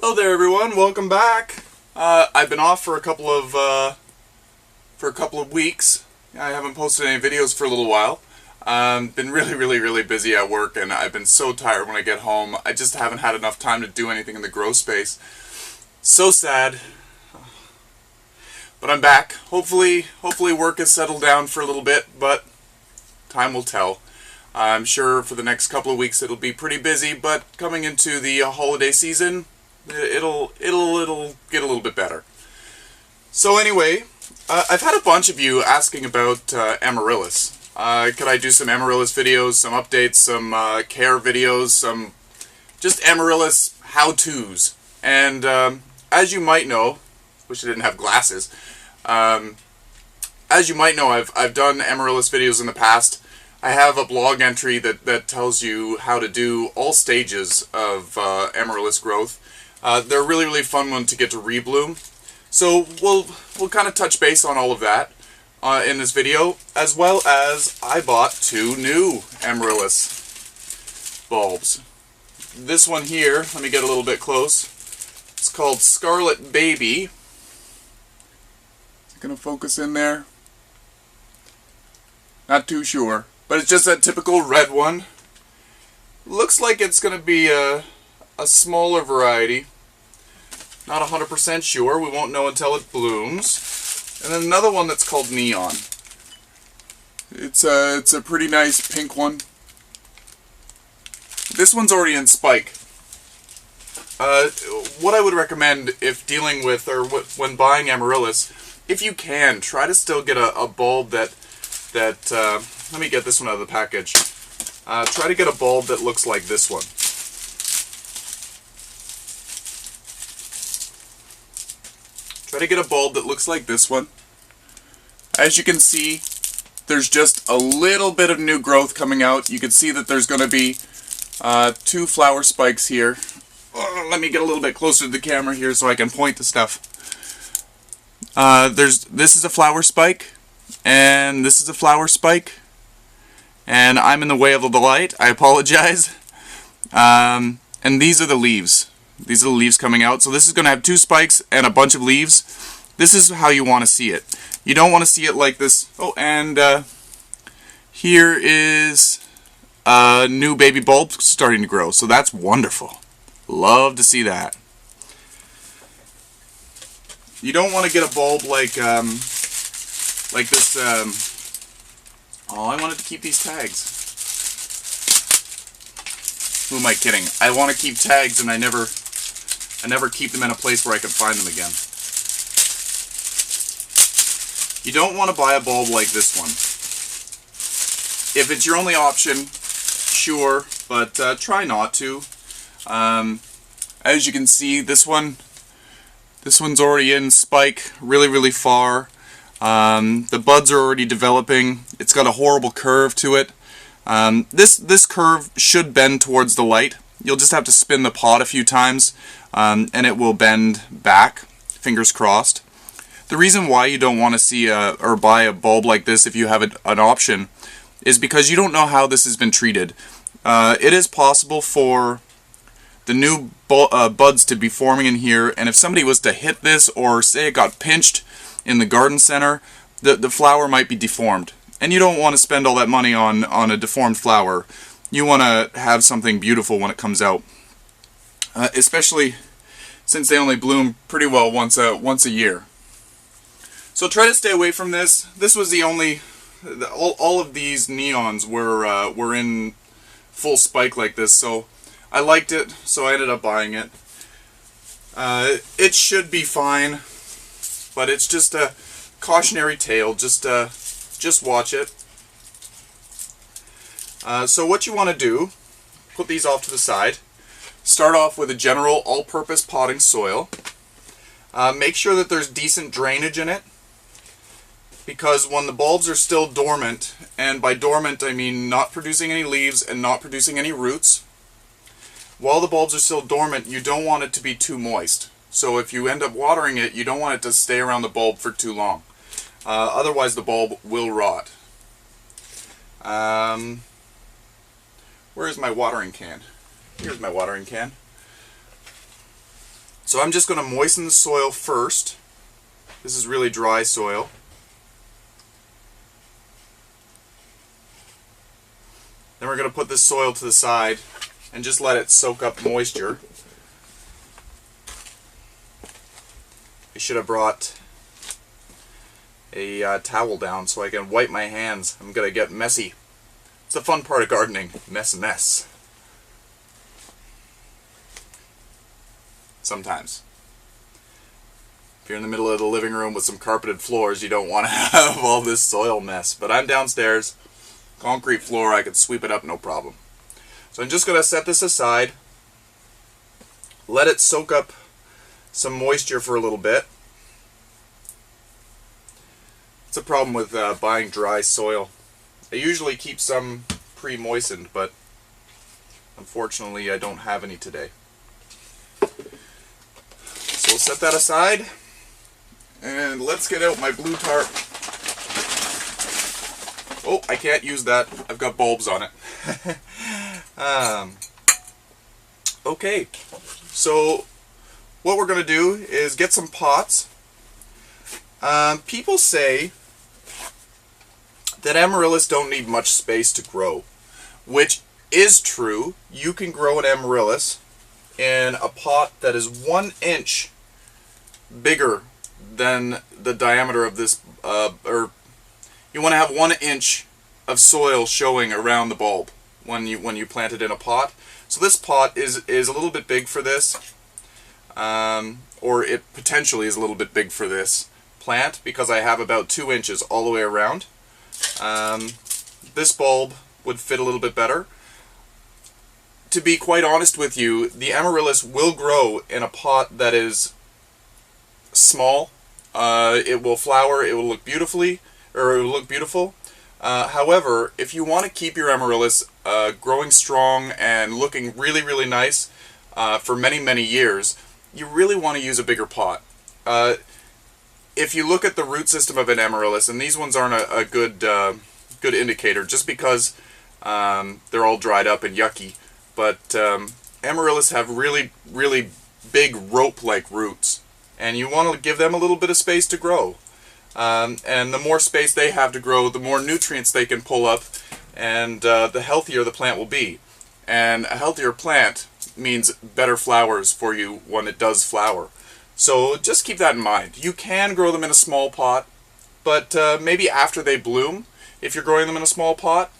Hello there, everyone. Welcome back. I've been off for a couple of weeks. I haven't posted any videos for a little while. Been really busy at work, and I've been so tired when I get home. I just haven't had enough time to do anything in the grow space. So sad. But I'm back. Hopefully work has settled down for a little bit, but time will tell. I'm sure for the next couple of weeks it'll be pretty busy, but coming into the holiday season, it'll get a little bit better. So anyway, I've had a bunch of you asking about Amaryllis. Could I do some Amaryllis videos, some updates, some care videos, some just Amaryllis how-tos? And as you might know, wish I didn't have glasses. As you might know, I've done Amaryllis videos in the past. I have a blog entry that tells you how to do all stages of Amaryllis growth. They're a really fun one to get to rebloom. So we'll kind of touch base on all of that in this video, as well as I bought 2 new Amaryllis bulbs. This one here, let me get a little bit close. It's called Scarlet Baby. Is it going to focus in there? Not too sure, but it's just that typical red one. Looks like it's going to be a smaller variety. Not 100% sure. We won't know until it blooms. And then another one that's called Neon. It's a pretty nice pink one. This one's already in spike. What I would recommend if dealing with or when buying Amaryllis, if you can, try to still get a bulb that let me get this one out of the package. Try to get a bulb that looks like this one. Try to get a bulb that looks like this one. As you can see, there's just a little bit of new growth coming out. You can see that there's going to be 2 flower spikes here. Let me get a little bit closer to the camera here so I can point to stuff. This is a flower spike, and this is a flower spike, and I'm in the way of the light. I apologize. And these are the leaves. These are the leaves coming out. So this is going to have 2 spikes and a bunch of leaves. This is how you want to see it. You don't want to see it like this. Oh, and here is a new baby bulb starting to grow. So that's wonderful. Love to see that. You don't want to get a bulb like this. Oh, I wanted to keep these tags. Who am I kidding? I want to keep tags, and I never keep them in a place where I can find them again. You don't want to buy a bulb like this one. If it's your only option, sure, but try not to. As you can see, this one's already in spike really far. The buds are already developing. It's got a horrible curve to it. This curve should bend towards the light. You'll just have to spin the pot a few times, and it will bend back. Fingers crossed. The reason why you don't want to see or buy a bulb like this if you have an option is because you don't know how this has been treated. It is possible for the new buds to be forming in here, and if somebody was to hit this, or say it got pinched in the garden center, the flower might be deformed. And you don't want to spend all that money on a deformed flower. You want to have something beautiful when it comes out. Especially since they only bloom pretty well once a year. So try to stay away from this. This was the only... all of these neons were in full spike like this, so I liked it, so I ended up buying it. It should be fine, but it's just a cautionary tale. Just watch it. So what you want to do, put these off to the side. Start off with a general all-purpose potting soil. Make sure that there's decent drainage in it, because when the bulbs are still dormant, and by dormant I mean not producing any leaves and not producing any roots, while the bulbs are still dormant, you don't want it to be too moist. So if you end up watering it, you don't want it to stay around the bulb for too long. Otherwise the bulb will rot. Where is my watering can? Here's my watering can. So I'm just going to moisten the soil first. This is really dry soil. Then we're going to put this soil to the side and just let it soak up moisture. I should have brought a towel down so I can wipe my hands. I'm going to get messy. It's the fun part of gardening. Mess. Sometimes. If you're in the middle of the living room with some carpeted floors, you don't want to have all this soil mess. But I'm downstairs, concrete floor, I could sweep it up no problem. So I'm just going to set this aside, let it soak up some moisture for a little bit. It's a problem with buying dry soil. I usually keep some pre-moistened, but unfortunately I don't have any today. So we'll set that aside, and let's get out my blue tarp. Oh, I can't use that. I've got bulbs on it. Okay, so what we're going to do is get some pots. People say that Amaryllis don't need much space to grow, which is true. You can grow an Amaryllis in a pot that is 1 inch bigger than the diameter of this, or you want to have 1 inch of soil showing around the bulb when you plant it in a pot. So this pot is a little bit big for this, or it potentially is a little bit big for this plant because I have about 2 inches all the way around. This bulb would fit a little bit better. To be quite honest with you, the Amaryllis will grow in a pot that is small. It will flower, it will look beautifully, or it will look beautiful. However, if you want to keep your Amaryllis growing strong and looking really, really nice for many, many years, you really want to use a bigger pot. If you look at the root system of an Amaryllis, and these ones aren't a good indicator, just because they're all dried up and yucky, but Amaryllis have really, really big rope-like roots, and you want to give them a little bit of space to grow. And the more space they have to grow, the more nutrients they can pull up, and the healthier the plant will be. And a healthier plant means better flowers for you when it does flower. So just keep that in mind. You can grow them in a small pot, but maybe after they bloom, if you're growing them in a small pot,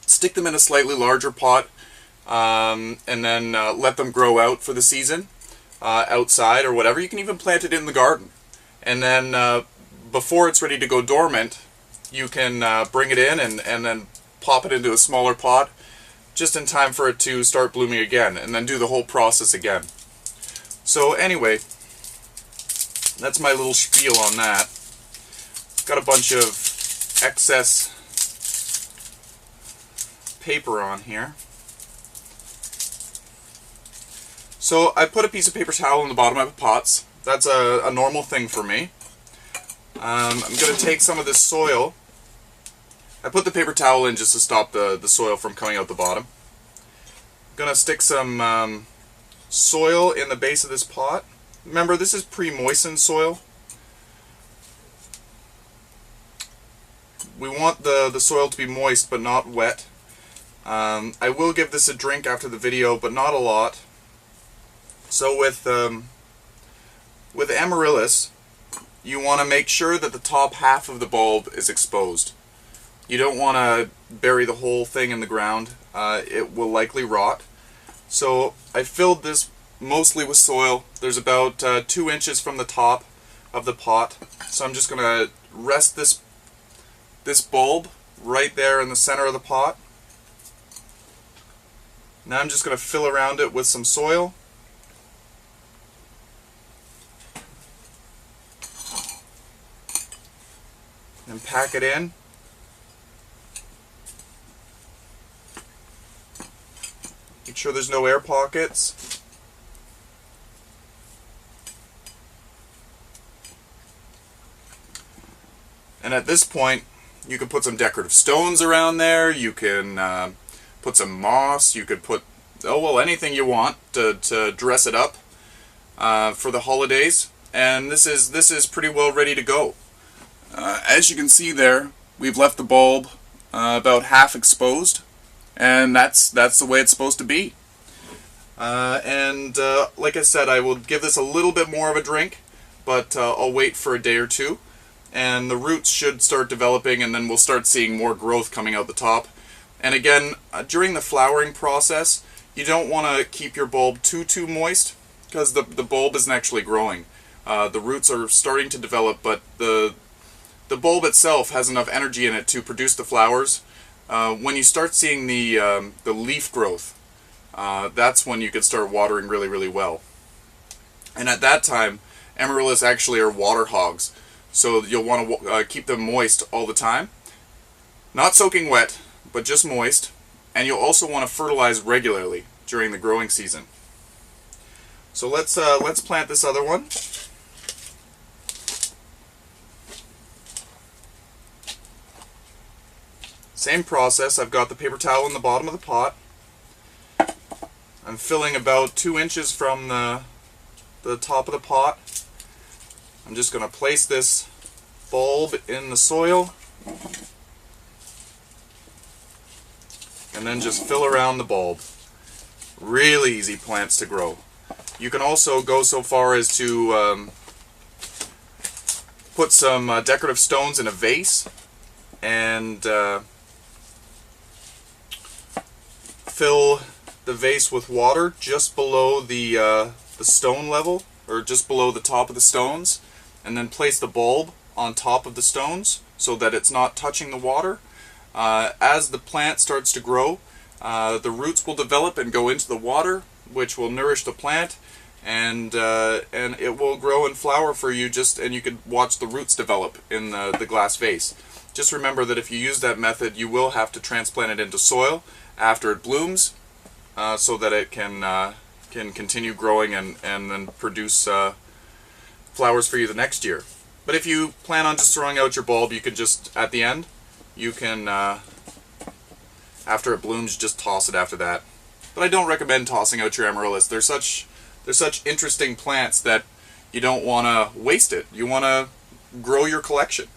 stick them in a slightly larger pot, and then let them grow out for the season outside or whatever. You can even plant it in the garden. And then before it's ready to go dormant, you can bring it in and then pop it into a smaller pot just in time for it to start blooming again, and then do the whole process again. So anyway, that's my little spiel on that. Got a bunch of excess paper on here. So I put a piece of paper towel in the bottom of the pots. That's a normal thing for me. I'm going to take some of this soil. I put the paper towel in just to stop the soil from coming out the bottom. I'm going to stick some soil in the base of this pot. Remember, this is pre-moistened soil. We want the soil to be moist but not wet. I will give this a drink after the video, but not a lot. So with Amaryllis, you want to make sure that the top half of the bulb is exposed. You don't want to bury the whole thing in the ground. It will likely rot. So I filled this mostly with soil. There's about 2 inches from the top of the pot. So I'm just going to rest this bulb right there in the center of the pot. Now I'm just going to fill around it with some soil. And pack it in. Make sure there's no air pockets. And at this point, you can put some decorative stones around there. You can put some moss. You could put, oh well, anything you want to dress it up. for the holidays, and this is pretty well ready to go. As you can see there, we've left the bulb about half exposed, and that's the way it's supposed to be. Like I said, I will give this a little bit more of a drink, but I'll wait for a day or two, and the roots should start developing, and then we'll start seeing more growth coming out the top. And again, during the flowering process, you don't want to keep your bulb too moist, because the bulb isn't actually growing. The roots are starting to develop, but the bulb itself has enough energy in it to produce the flowers. When you start seeing the leaf growth, that's when you can start watering really well. And at that time, Amaryllis actually are water hogs, so you'll want to keep them moist all the time. Not soaking wet, but just moist. And you'll also want to fertilize regularly during the growing season. So let's plant this other one. Same process. I've got the paper towel in the bottom of the pot. I'm filling about 2 inches from the top of the pot. I'm just going to place this bulb in the soil and then just fill around the bulb. Really easy plants to grow. You can also go so far as to put some decorative stones in a vase and fill the vase with water just below the stone level, or just below the top of the stones, and then place the bulb on top of the stones so that it's not touching the water. As the plant starts to grow, the roots will develop and go into the water, which will nourish the plant, and it will grow and flower for you, and you can watch the roots develop in the glass vase. Just remember that if you use that method, you will have to transplant it into soil after it blooms, so that it can continue growing and then produce flowers for you the next year. But if you plan on just throwing out your bulb, you can just, at the end, you can, after it blooms, just toss it after that. But I don't recommend tossing out your Amaryllis. They're such interesting plants that you don't want to waste it. You want to grow your collection.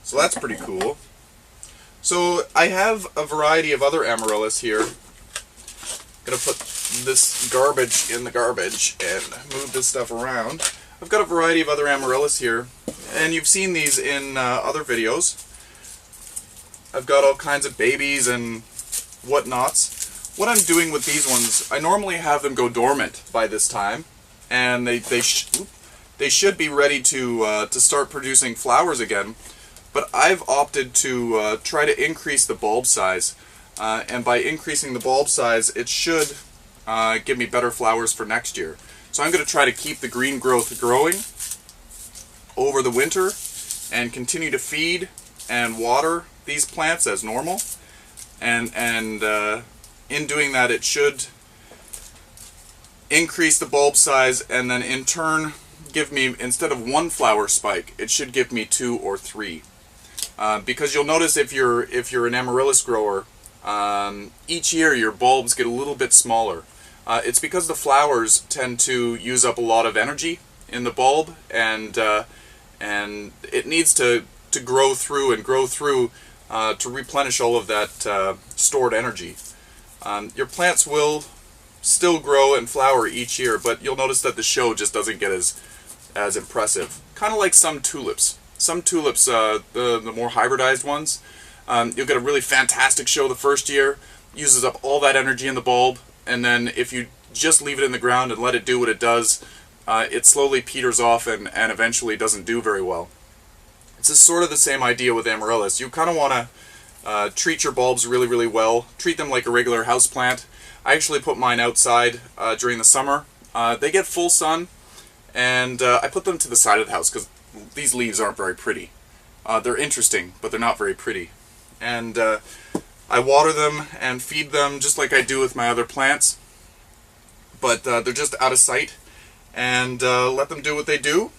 So that's pretty cool. So I have a variety of other Amaryllis here. I'm going to put this garbage in the garbage and move this stuff around. I've got a variety of other Amaryllis here, and you've seen these in other videos. I've got all kinds of babies and whatnots. What I'm doing with these ones, I normally have them go dormant by this time, and they should be ready to start producing flowers again. But I've opted to try to increase the bulb size, and by increasing the bulb size, it should give me better flowers for next year. So I'm going to try to keep the green growth growing over the winter and continue to feed and water these plants as normal. And in doing that, it should increase the bulb size, and then in turn give me, instead of 1 flower spike, it should give me 2 or 3. Because you'll notice if you're an Amaryllis grower, each year your bulbs get a little bit smaller. It's because the flowers tend to use up a lot of energy in the bulb, and it needs to grow through to replenish all of that stored energy. Your plants will still grow and flower each year, but you'll notice that the show just doesn't get as impressive. Kind of like some tulips. Some tulips, the more hybridized ones, you'll get a really fantastic show the first year, uses up all that energy in the bulb, and then if you just leave it in the ground and let it do what it does, it slowly peters off and eventually doesn't do very well. It's sort of the same idea with Amaryllis. You kind of want to treat your bulbs really well, treat them like a regular house plant. I actually put mine outside during the summer. They get full sun, and I put them to the side of the house because these leaves aren't very pretty. They're interesting, but they're not very pretty. And I water them and feed them just like I do with my other plants, but they're just out of sight, and let them do what they do.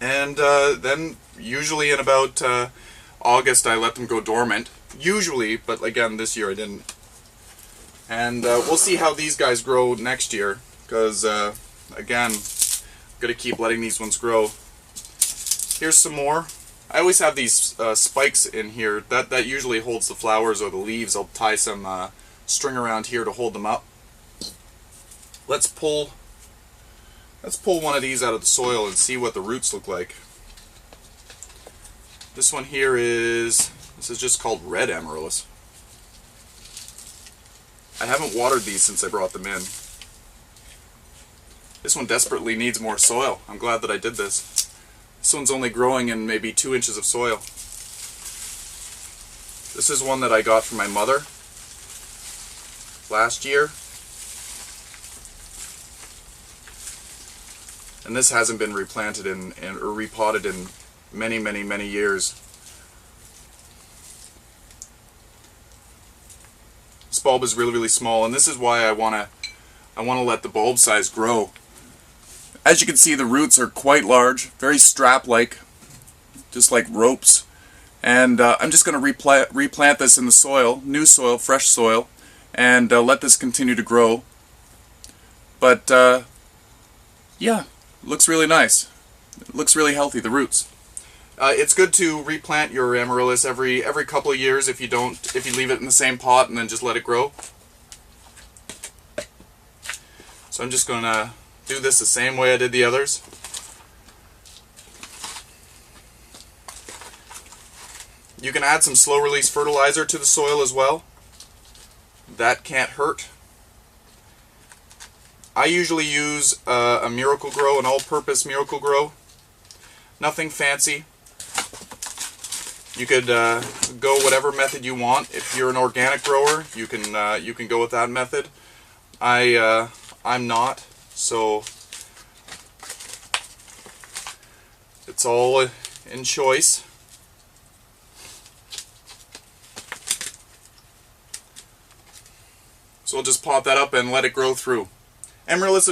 And then usually in about August I let them go dormant. Usually, but again this year I didn't. And we'll see how these guys grow next year, because again, I'm going to keep letting these ones grow. Here's some more. I always have these spikes in here. That usually holds the flowers or the leaves. I'll tie some string around here to hold them up. Let's pull one of these out of the soil and see what the roots look like. This one here is just called red amaryllis. I haven't watered these since I brought them in. This one desperately needs more soil. I'm glad that I did this. This one's only growing in maybe 2 inches of soil. This is one that I got from my mother last year. And this hasn't been replanted or repotted in many years. This bulb is really small, and this is why I want to let the bulb size grow. As you can see, the roots are quite large, very strap-like, just like ropes. And I'm just going to replant this in the soil, new soil, fresh soil, and let this continue to grow. But yeah, looks really nice. It looks really healthy, the roots. It's good to replant your amaryllis every couple of years if you leave it in the same pot and then just let it grow. So I'm just going to do this the same way I did the others. You can add some slow release fertilizer to the soil as well. That can't hurt. I usually use a Miracle-Gro, an all-purpose Miracle-Gro. Nothing fancy. You could go whatever method you want. If you're an organic grower, you can go with that method. I'm not, so it's all in choice. So we'll just pop that up and let it grow through. Amaryllis,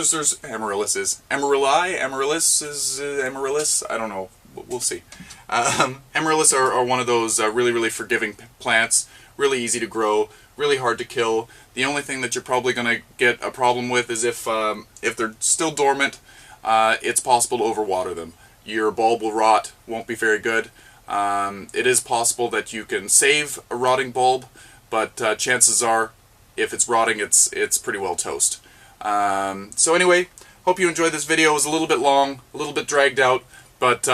I don't know. We'll see. Amaryllis are one of those really forgiving plants, really easy to grow, really hard to kill. The only thing that you're probably going to get a problem with is if they're still dormant, it's possible to overwater them. Your bulb will rot, won't be very good. It is possible that you can save a rotting bulb, but chances are, if it's rotting, it's pretty well toast. So anyway, hope you enjoyed this video. It was a little bit long, a little bit dragged out, but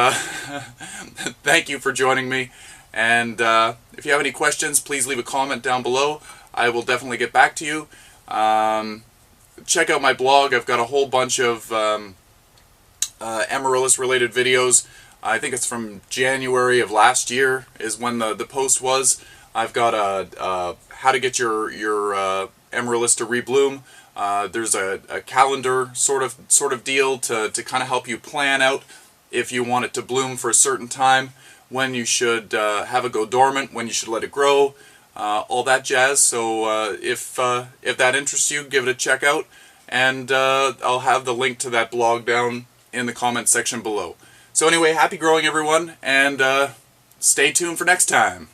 thank you for joining me. And if you have any questions, please leave a comment down below. I will definitely get back to you. Check out my blog. I've got a whole bunch of Amaryllis related videos. I think it's from January of last year is when the post was. I've got a how to get your Amaryllis to rebloom. There's a calendar sort of deal to kind of help you plan out if you want it to bloom for a certain time, when you should have it go dormant, when you should let it grow, all that jazz. So if that interests you, give it a check out, and I'll have the link to that blog down in the comment section below. So anyway, happy growing everyone, and stay tuned for next time.